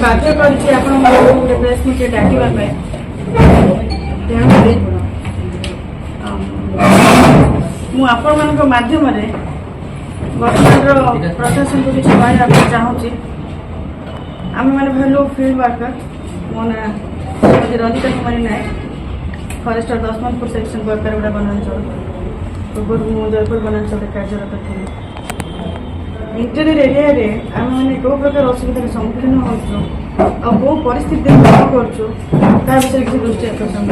ବାଧ୍ୟ କରିଛି ଆପଣଙ୍କୁ ଗୋଟେ ପ୍ରେସ୍ ମିଟ୍ ଡାକିବା ପାଇଁ। ତେଣୁକରି ମୁଁ ଆପଣମାନଙ୍କ ମାଧ୍ୟମରେ ବର୍ତ୍ତମାନର ପ୍ରଶାସନକୁ କିଛି କହିବା ପାଇଁ ଚାହୁଁଛି। ଆମେମାନେ ଭାଲୁ ଫିଲ୍ଡ ୱାର୍କର। ମୋ ନାଁ ଶ୍ରୀମତୀ ରଞ୍ଜିତା କୁମାରୀ ନାୟକ, ଫରେଷ୍ଟର ଦଶମନ୍ତପୁର ସେକ୍ସନ ବରକାରଗୁଡ଼ା ବନାଞ୍ଚଳ। ପୂର୍ବରୁ ମୁଁ ଜୟପୁର ବନାଞ୍ଚଳରେ କାର୍ଯ୍ୟରତ ଥିଲି। ଇଣ୍ଟେରିୟର ଏରିଆରେ ଆମେମାନେ କେଉଁ ପ୍ରକାର ଅସୁବିଧାର ସମ୍ମୁଖୀନ ହେଉଛୁ ଆଉ କେଉଁ ପରିସ୍ଥିତିରେ କ'ଣ କରୁଛୁ ତା ବିଷୟରେ କିଛି ଦୃଷ୍ଟି ଆକର୍ଷଣ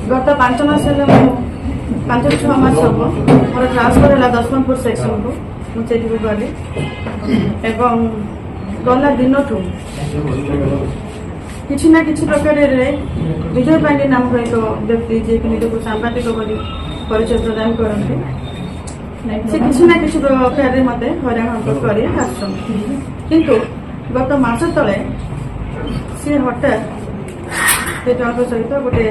ଗତ 5 ମାସ ହେଲା ମୁଁ 5-6 ମାସ ହେବ ମୋର ଟ୍ରାନ୍ସଫର ହେଲା ଦଶମନ୍ତପୁର ସେକ୍ସନକୁ। ମୁଁ ସେଠିକୁ ଗଲି ଏବଂ ଗଲା ଦିନଠୁ କିଛି ନା କିଛି ପ୍ରକାରରେ ବିଜୟ ପାଣ୍ଡେ ନାମକ ଏକ ବ୍ୟକ୍ତି ଯିଏକି ନିଜକୁ ସାମ୍ବାଦିକ ବୋଲି ପରିଚୟ ପ୍ରଦାନ କରନ୍ତି, ସେ କିଛି ନା କିଛି ପ୍ରକାରରେ ମୋତେ ହଇରାଣ କରି ଆସୁଛନ୍ତି। କିନ୍ତୁ ଗତ ମାସ ତଳେ ସେ ହଠାତ୍ ସେ ଜଣଙ୍କ ସହିତ ଗୋଟେ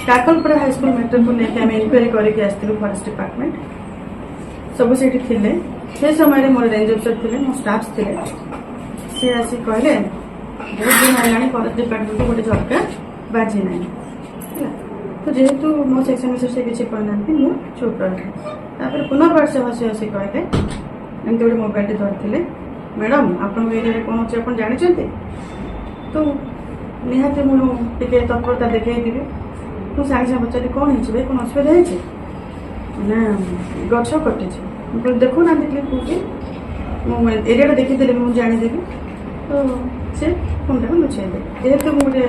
କାକଲପଡ଼ା ହାଇସ୍କୁଲ ମ୍ୟାଟରକୁ ନେଇକି ଆମେ ଇନକ୍ୱାରି କରିକି ଆସିଥିଲୁ। ଫରେଷ୍ଟ ଡିପାର୍ଟମେଣ୍ଟ ସବୁ ସେଇଠି ଥିଲେ। ସେ ସମୟରେ ମୋର ରେଞ୍ଜ ଅଫିସର ଥିଲେ, ମୋ ଷ୍ଟାଫ୍ସ ଥିଲେ। ସେ ଆସି କହିଲେ ବହୁତ ଦିନ ହେଲାଣି ଫରେଷ୍ଟ ଡିପାର୍ଟମେଣ୍ଟକୁ ଗୋଟେ ଝଟକା ବାଜି ନାହିଁ ହେଲା। ତ ଯେହେତୁ ମୋ ସେକ୍ସନ ବିଷୟରେ ସେ କିଛି କହିନାହାନ୍ତି, ମୁଁ ଚୁପ୍ ରହିଲି। ତାପରେ ପୁନର୍ବାର ସେ ହସି ହସି କହିଲେ, ଏମିତି ଗୋଟେ ମୋବାଇଲଟି ଧରିଥିଲେ, ମ୍ୟାଡ଼ାମ୍ ଆପଣଙ୍କ ଏରିଆରେ କ'ଣ ଅଛି ଆପଣ ଜାଣିଛନ୍ତି? ତ ନିହାତି ମୁଁ ଟିକେ ତତ୍ପରତା ଦେଖେଇଥିଲି। ମୁଁ ସାଙ୍ଗେ ସାଙ୍ଗେ ପଚାରିଲି କ'ଣ ହେଇଛି ଭାଇ, କ'ଣ ଅସୁବିଧା ହେଇଛି? ନା ଗଛ କଟିଛି। ମୁଁ କହିଲି ଦେଖୁନାହାନ୍ତି କ୍ଲିପ୍ କେଉଁଠି? ମୁଁ ଏରିଆଟା ଦେଖିଦେଲି, ମୁଁ ଜାଣିଦେବି। ତ ସେ ଫୋନ୍ଟାକୁ ଲୁଚାଇଲେ। ଯେହେତୁ ମୁଁ ଗୋଟେ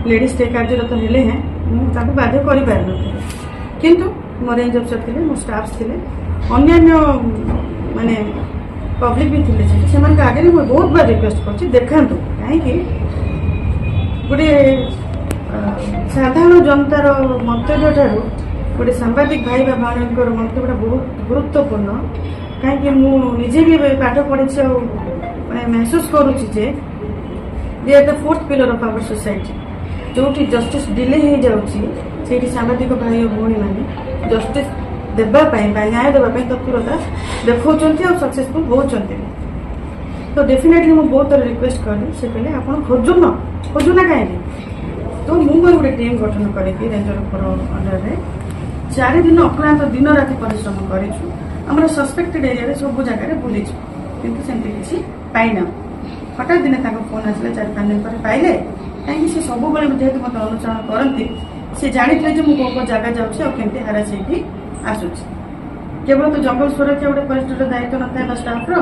ଲେଡ଼ିଜ୍ଟେ କାର୍ଯ୍ୟରତ ହେଲେ ହେଁ ମୁଁ ତାକୁ ବାଧ୍ୟ କରିପାରିନଥିଲି। କିନ୍ତୁ ମୋ ରେଞ୍ଜ ଅଫିସର ଥିଲେ, ମୋ ଷ୍ଟାଫ୍ସ ଥିଲେ, ଅନ୍ୟାନ୍ୟ ମାନେ ପବ୍ଲିକ୍ ବି ଥିଲେ ସେଠି। ସେମାନଙ୍କ ଆଗରେ ମୁଁ ବହୁତ ବାର ରିକ୍ୱେଷ୍ଟ କରୁଛି ଦେଖାନ୍ତୁ, କାହିଁକି ଗୋଟେ ସାଧାରଣ ଜନତାର ମନ୍ତବ୍ୟ ଠାରୁ ଗୋଟେ ସାମ୍ବାଦିକ ଭାଇ ବା ଭଉଣୀଙ୍କର ମନ୍ତବ୍ୟଟା ବହୁତ ଗୁରୁତ୍ୱପୂର୍ଣ୍ଣ। କାହିଁକି ମୁଁ ନିଜେ ବି ପାଠ ପଢ଼ିଛି ଆଉ ମାନେ ମେହସୁସ କରୁଛି ଯେ they are the fourth pillar of our society. ଯେଉଁଠି ଜଷ୍ଟିସ୍ ଡିଲେ ହେଇଯାଉଛି ସେଇଠି ସାମ୍ବାଦିକ ଭାଇ ଓ ଭଉଣୀମାନେ ଜଷ୍ଟିସ୍ ଦେବା ପାଇଁ ବା ନ୍ୟାୟ ଦେବା ପାଇଁ ତତ୍ପରତା ଦେଖାଉଛନ୍ତି ଆଉ ସକ୍ସେସଫୁଲ୍ ହେଉଛନ୍ତି। ତ ଡେଫିନେଟଲି ମୁଁ ବହୁତ ଥର ରିକ୍ୱେଷ୍ଟ କଲି। ସେ କହିଲେ ଆପଣ ଖୋଜୁନା କାହିଁକି? ତ ମୁଁ ମୋର ଗୋଟେ ଟିମ୍ ଗଠନ କରିକି ରେଞ୍ଜର ଅଣ୍ଡରରେ 4 ଦିନ ଅକ୍ଲାନ୍ତ ଦିନ ରାତି ପରିଶ୍ରମ କରିଛୁ। ଆମର ସସ୍ପେକ୍ଟେଡ୍ ଏରିଆରେ ସବୁ ଜାଗାରେ ବୁଲିଛୁ, କିନ୍ତୁ ସେମିତି କିଛି ପାଇନାହୁଁ। ହଠାତ୍ ଦିନେ ତାଙ୍କ ଫୋନ୍ ଆସିଲା 4-5 ଦିନ ପରେ ପାଇଲେ। କାହିଁକି ସେ ସବୁବେଳେ ଯେହେତୁ ମୋତେ ଅନୁସରଣ କରନ୍ତି, ସେ ଜାଣିଥିଲେ ଯେ ମୁଁ କେଉଁ ଜାଗା ଯାଉଛି ଆଉ କେମିତି ହାରାସ ହେଇକି ଆସୁଛି। କେବଳ ତ ଜଙ୍ଗଲ ସୁରକ୍ଷା ଗୋଟେ ଫରେଷ୍ଟର ଦାୟିତ୍ୱ ନଥାଏ ବା ଷ୍ଟାଫ୍ର।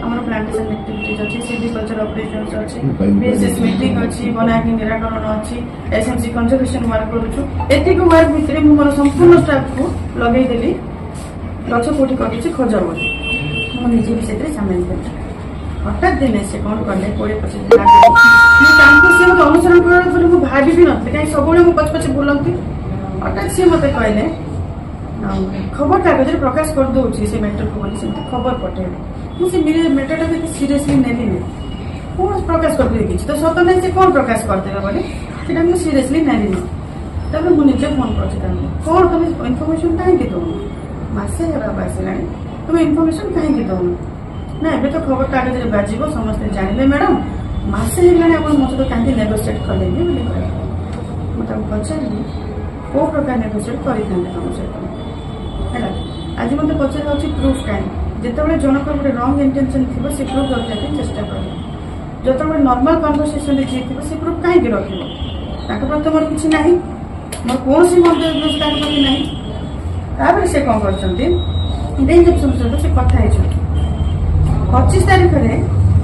ଆମର ପ୍ଲାଣ୍ଟେସନ୍ ଆକ୍ଟିଭିଟିଜ୍ ଅଛି, ସିଭିକଲଚର ଅପରେସନ୍ସ ଅଛି, ବିଏସ୍ଏସ୍ ମିଟିଂ ଅଛି, ବନାଗ୍ନି ନିରାକରଣ ଅଛି, ଏସ୍ଏମ୍ସି କନଜରଭେସନ୍ ୱାର୍କ କରୁଛୁ। ଏତିକି ୱାର୍କ ଭିତରେ ମୁଁ ମୋର ସମ୍ପୂର୍ଣ୍ଣ ଷ୍ଟାଫ୍କୁ ଲଗେଇଦେଲି ଗଛ କେଉଁଠି କଟିଛି ଖୋଜ ବୋଲି। ମୁଁ ନିଜେ ବି ସେଥିରେ ସାମିଲ କଲି। ହଠାତ୍ ଦିନେ ସେ କ'ଣ କଲେ 20-25 ଦିନ ଆଗରୁ ମୁଁ ତାଙ୍କୁ ସେ ମୋତେ ଅନୁସରଣ କରିବା ବୋଲି ମୁଁ ଭାବିବି ନଥିଲି, କାହିଁକି ସବୁବେଳେ ମୁଁ ପଛେ ବୁଲନ୍ତି। ହଠାତ୍ ସିଏ ମୋତେ କହିଲେ ଖବରକାଗଜରେ ପ୍ରକାଶ କରିଦେଉଛି ସେ ମ୍ୟାଟରକୁ ବୋଲି ସେମିତି ଖବର ପଠେଇଲେ। ମୁଁ ସେ ମ୍ୟାଟରଟାକୁ ଏତେ ସିରିୟସଲି ନେଲିନି। କ'ଣ ପ୍ରକାଶ କରିଦେବି କିଛି ତ ସତ ନାହିଁ, ସେ କ'ଣ ପ୍ରକାଶ କରିଦେବେ ବୋଲି ସେଇଟା ମୁଁ ସିରିୟସଲି ନେଲିନି। ତାପରେ ମୁଁ ନିଜେ ଫୋନ୍ କରୁଛି ତାଙ୍କୁ, କ'ଣ ତମେ ଇନଫର୍ମେସନ୍ କାହିଁକି ଦେଉନ? ମାସେ ହେବାକୁ ଆସିଲାଣି, ତମେ ଇନଫର୍ମେସନ୍ କାହିଁକି ଦେଉନ? ନା ଏବେ ତ ଖବରକାଗଜରେ ବାଜିବ, ସମସ୍ତେ ଜାଣିଲେ ମ୍ୟାଡ଼ାମ୍। ମାସେ ହେଇଗଲାଣି ଆପଣ ମୋ ସହିତ କାହିଁକି ନେଗୋସିଏଟ୍ କଲେନି ବୋଲି କହିଲେ। ମୁଁ ତାଙ୍କୁ ପଚାରିଲି କେଉଁ ପ୍ରକାର ନେଗୋସିଏଟ୍ କରିଥାନ୍ତେ ତମ ସହିତ ହେଲା। ଆଜି ମୋତେ ପଚାର ହେଉଛି ପ୍ରୁଫ୍ କାହିଁକି? ଯେତେବେଳେ ଜଣଙ୍କର ଗୋଟେ ରଙ୍ଗ ଇଣ୍ଟେନସନ୍ ଥିବ ସେ ପ୍ରୁଫ୍ ରଖିବା ପାଇଁ ଚେଷ୍ଟା କରିବ। ଯେତେବେଳେ ନର୍ମାଲ କନଭରସେସନରେ ଯିଏ ଥିବ ସେ ପ୍ରୁଫ୍ କାହିଁକି ରଖିବ? ତାଙ୍କ ପ୍ରତି ମୋର କିଛି ନାହିଁ, ମୋର କୌଣସି ମନ୍ତବ୍ୟ ତାଙ୍କ ପ୍ରତି ନାହିଁ। ତାପରେ ସେ କ'ଣ କରିଛନ୍ତି, ରେଞ୍ଜ ଅଫିସର ସହିତ ସେ କଥା ହେଇଛନ୍ତି। 25 ତାରିଖରେ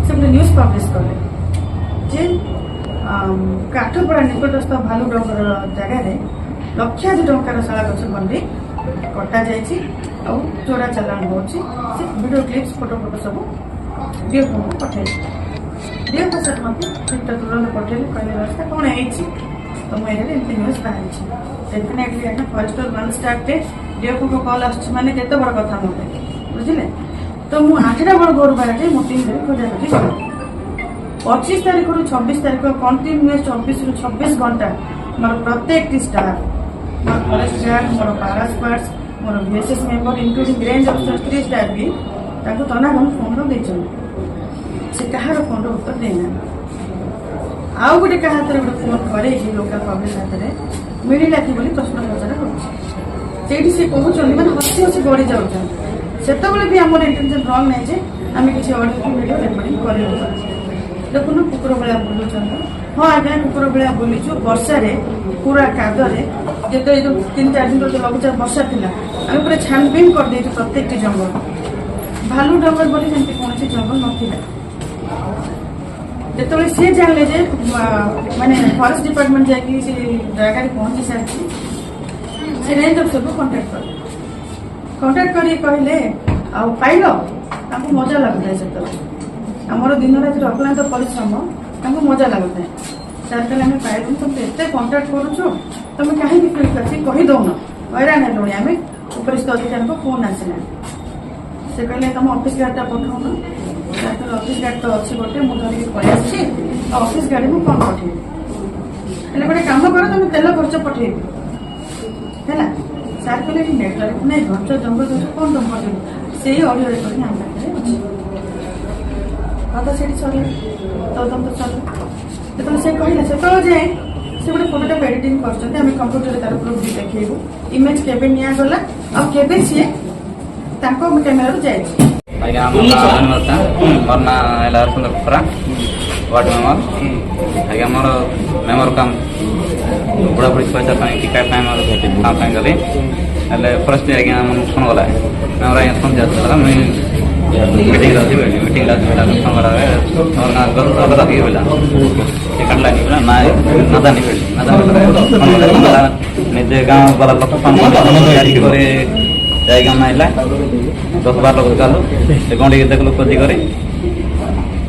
ସେ ଗୋଟେ ନ୍ୟୁଜ୍ ପବ୍ଲିଶ କଲେ ଯେ କାଠପଡ଼ା ନିକଟସ୍ଥ ଭାଲୁଡଙ୍ଗର ଜାଗାରେ ଲକ୍ଷାଧିକ ଟଙ୍କାର ଶାଳ ଗଛ ବଣ୍ଡି କଟାଯାଇଛି ଆଉ ଚୋରା ଚାଲାଣ ହେଉଛି। ସେ ଭିଡ଼ିଓ କ୍ଲିପ୍ସ ଫଟୋ ସବୁ ଡିଓକୁ ପଠାଇଛି। ଡିଓ ସାର୍ ମୋତେ ସେଇଟା ତୁରନ୍ତ ପଠାଇଲେ, କହିଲେ ରାସ୍ତା କ'ଣ ହେଇଛି ତମ ଏରିଆରେ ଏମିତି ନ୍ୟୁଜ୍ ବାହାରିଛି। ଡେଫିନେଟଲି ଆଜ୍ଞା ଫରେଷ୍ଟର 1 ଷ୍ଟାର୍ଟେ ଡିଓକୁ କଲ୍ ଆସୁଛି ମାନେ କେତେ ବଡ଼ କଥା ମୋତେ ବୁଝିଲେ। ତ ମୁଁ 8ଟା ବେଳ ଘରୁ ବାହାରି ମୋ ଟିମ୍ ଧରି ଖୋଜାଖୋଜି କଲି। 25 ତାରିଖରୁ 26 ତାରିଖ କଣ୍ଟିନ୍ୟୁଅସ୍ 24ରୁ 26 ଘଣ୍ଟା ମୋର ପ୍ରତ୍ୟେକଟି ଷ୍ଟାଫ୍, ମୋର ଫରେଷ୍ଟ ଗାର୍ଡ, ମୋର ପାରା ସ୍କ୍ୱାଡ୍ସ, ମୋର VSS member including range officer 3 staff ବି ତାଙ୍କୁ ତନାଘନ ଫୋନ୍ର ଦେଇଛନ୍ତି। ସେ କାହାର ଫୋନ୍ର ଉତ୍ତର ଦେଇନାହାନ୍ତି। आउ गोटे क्या हाथ में फोन करे लोकल पब्लिक हाथ में मिलला कि बोली प्रश्न पचरा होची सेठी से कहउछन माने हसी हसी गड़ी जाउछन सेतबेले भी हमर इंटेंशन रॉन्ग नै जे आमे किछि ऑडियो वीडियो रेकॉर्डिंग करियो देखुन कुकुर बेला बुलुछन हाँ आज्ञा कुकुर बेला बुलीचु वर्षा रे पूरा कादरे जेते जो 3-4 दिन जो लघुचाप वर्षा थिला आमे पूरा छानबीन कर देइछु प्रत्येक जंगल भालू जंगल बोली जेंति कोनसी जंगल नथिला ଯେତେବେଳେ ସେ ଜାଣିଲେ ଯେ ମାନେ ଫରେଷ୍ଟ ଡିପାର୍ଟମେଣ୍ଟ ଯାଇକି ସେ ଜାଗାରେ ପହଞ୍ଚି ସାରିଛି ସେ ରେଞ୍ଜ ଅଫିସରକୁ କଣ୍ଟାକ୍ଟ କରି କହିଲେ ଆଉ ପାଇଲ ତାଙ୍କୁ ମଜା ଲାଗୁଥାଏ ସେତେବେଳେ ଆମର ଦିନ ରାତି ଅକ୍ଲାନ୍ତ ପରିଶ୍ରମ ତାଙ୍କୁ ମଜା ଲାଗୁଥାଏ ସାର୍ କହିଲେ ଆମେ ପାଇଲୁନି ତମେ ଏତେ କଣ୍ଟାକ୍ଟ କରୁଛୁ ତମେ କାହିଁକି ଫିଲ୍ଡ ଆସି କହିଦଉନ ହଇରାଣ ହେଲୁଣି ଆମେ ଉପରିସ୍ଥ ଅଧିକାରୀଙ୍କ ଫୋନ୍ ଆସିଲାଣି ସେ କହିଲେ ତମ ଅଫିସ ଗାଡ଼ିଟା ପଠାଉନ ଅଫିସ ଗାଡ଼ି ତ ଅଛି ଗୋଟେ ମୁଁ ଧରିକି ପଳେଇ ଆସିଛି ଆଉ ଅଫିସ ଗାଡ଼ି ମୁଁ କଣ ପଠେଇବି ହେଲେ ଗୋଟେ କାମ କର ତମେ ତେଲ ଖର୍ଚ୍ଚ ପଠେଇବି ହେଲା ସାର୍ କହିଲେ ନେଟୱାର୍କ ନାଇଁ ଘଞ୍ଚ ଜଙ୍ଗଲ କଣ ତମ ପଠେଇବି ସେଇ ଅଡ଼ିଓ ରେକର୍ଡିଂ ଆମ ପାଖରେ ଅଛି କଥା ସେଠି ସରିଲା ତଦନ୍ତ ସରିଲା ଯେତେବେଳେ ସେ କହିଲା ସେତେବେଳେ ଯାଏ ସେ ଗୋଟେ ଫଟୋଟାକୁ ଏଡିଟିଂ କରୁଛନ୍ତି ଆମେ କମ୍ପ୍ୟୁଟରରେ ତାର ପ୍ରୁଫ୍ ବି ଦେଖେଇବୁ ଇମେଜ କେବେ ନିଆଗଲା ଆଉ କେବେ ସିଏ ତାଙ୍କ କ୍ୟାମେରାରୁ ଯାଇଛି ଆଜ୍ଞା ଆମ ମୋର ନାଁ ହେଲା ସୁନ୍ଦର ଖରା ୱାର୍ଡ ମେମ୍ବର ଆଜ୍ଞା ମୋର ମେମ୍ବର କାମ ବୁଢ଼ାବୁଢ଼ୀ ପଇସା ପାଇଁ ଟିକା ପାଇଁ ମୋର କାମ ପାଇଁ ଗଲି ହେଲେ ଫରେଷ୍ଟ ଆଜ୍ଞା ଆମ ଫୋନ ଗଲା ମେମ୍ବର ଆଜ୍ଞା ଫୋନ ଯାଉଥିଲା ମୁଇଁ ମିଟିଂରେ ଅଛି ମିଟିଂରେ ଅଛି ବେଲା ଫୋନ ଗଲା ମୋର ଗାଁ ଗତ ରାତି ବେଲା ସେ କାଟିଲାନି ବେଲା ନା ନାଦାନି ବେଲି ନାଦା ନିଜେ ଗାଁ ଗଲା ଲୋକ ଫୋନ କରି ଯାଇକି ଆମେ ଆଇଲା 10-12 ଲୋକ ଗଲୁ ସେ ଗଣ୍ଡିକି ଦେଖିଲୁ ଖୋଜି କରି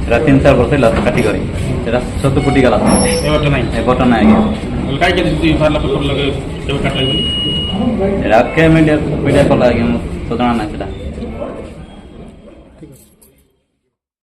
ସେଟା 3-4 ବର୍ଷ ହେଲା କାଟି କରି ସେଟା ଛତୁ ଫୁଟି ଗଲା ଏ ବଟ ନାହିଁ ଆଜ୍ଞା ସେଟା କେ ମିଡ଼ିଆ କଲା ଆଜ୍ଞା ମୁଁ ତ ଜଣା ନାହିଁ ସେଟା